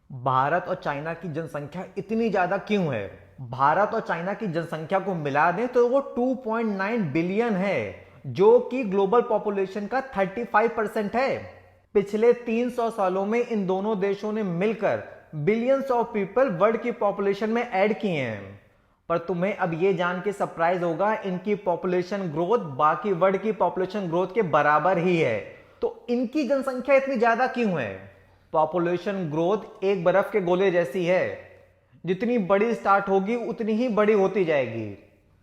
भारत और चाइना की जनसंख्या इतनी ज्यादा क्यों है? भारत और चाइना की जनसंख्या को मिला दें तो वो 2.9 बिलियन है, जो कि ग्लोबल पॉपुलेशन का 35% है। पिछले 300 सालों में इन दोनों देशों ने मिलकर बिलियंस ऑफ पीपल वर्ल्ड की पॉपुलेशन में ऐड किए हैं। पर तुम्हें अब ये जान के सरप्राइज होगा, इनकी पॉपुलेशन ग्रोथ बाकी वर्ल्ड की पॉपुलेशन ग्रोथ के बराबर ही है। तो इनकी जनसंख्या इतनी ज्यादा क्यों है? पॉपुलेशन ग्रोथ एक बर्फ के गोले जैसी है, जितनी बड़ी स्टार्ट होगी उतनी ही बड़ी होती जाएगी।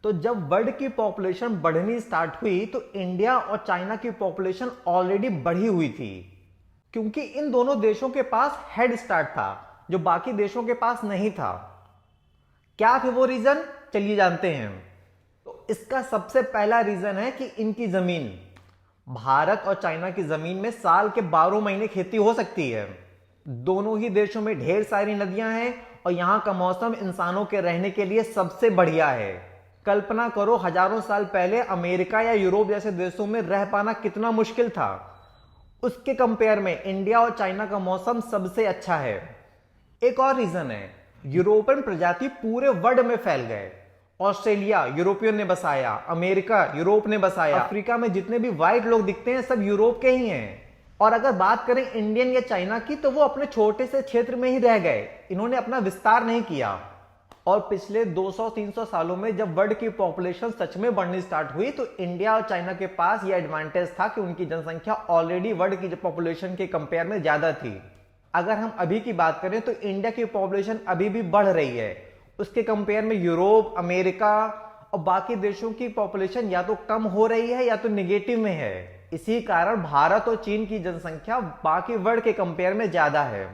तो जब वर्ल्ड की पॉपुलेशन बढ़नी स्टार्ट हुई तो इंडिया और चाइना की पॉपुलेशन ऑलरेडी बढ़ी हुई थी, क्योंकि इन दोनों देशों के पास हेड स्टार्ट था जो बाकी देशों के पास नहीं था। क्या थे वो रीजन? चलिए जानते हैं। तो इसका सबसे पहला रीजन है कि इनकी जमीन। भारत और चाइना की जमीन में साल के 12 महीने खेती हो सकती है। दोनों ही देशों में ढेर सारी नदियां हैं और यहां का मौसम इंसानों के रहने के लिए सबसे बढ़िया है। कल्पना करो, हजारों साल पहले अमेरिका या यूरोप जैसे देशों में रह पाना कितना मुश्किल था। उसके कंपेयर में इंडिया और चाइना का मौसम सबसे अच्छा है। एक और रीजन है, यूरोपियन प्रजाति पूरे वर्ल्ड में फैल गए। ऑस्ट्रेलिया यूरोपियन ने बसाया, अमेरिका यूरोप ने बसाया, अफ्रीका में जितने भी व्हाइट लोग दिखते हैं सब यूरोप के ही हैं। और अगर बात करें इंडियन या चाइना की, तो वो अपने छोटे से क्षेत्र में ही रह गए, इन्होंने अपना विस्तार नहीं किया। और पिछले 200-300 सालों में जब वर्ल्ड की पॉपुलेशन सच में बढ़नी स्टार्ट हुई तो इंडिया और चाइना के पास यह एडवांटेज था कि उनकी जनसंख्या ऑलरेडी वर्ल्ड की पॉपुलेशन के कंपेयर में ज्यादा थी। अगर हम अभी की बात करें तो इंडिया की पॉपुलेशन अभी भी बढ़ रही है, उसके कंपेयर में यूरोप, अमेरिका और बाकी देशों की पॉपुलेशन या तो कम हो रही है या तो निगेटिव में है। इसी कारण भारत और चीन की जनसंख्या बाकी वर्ल्ड के कंपेयर में ज्यादा है।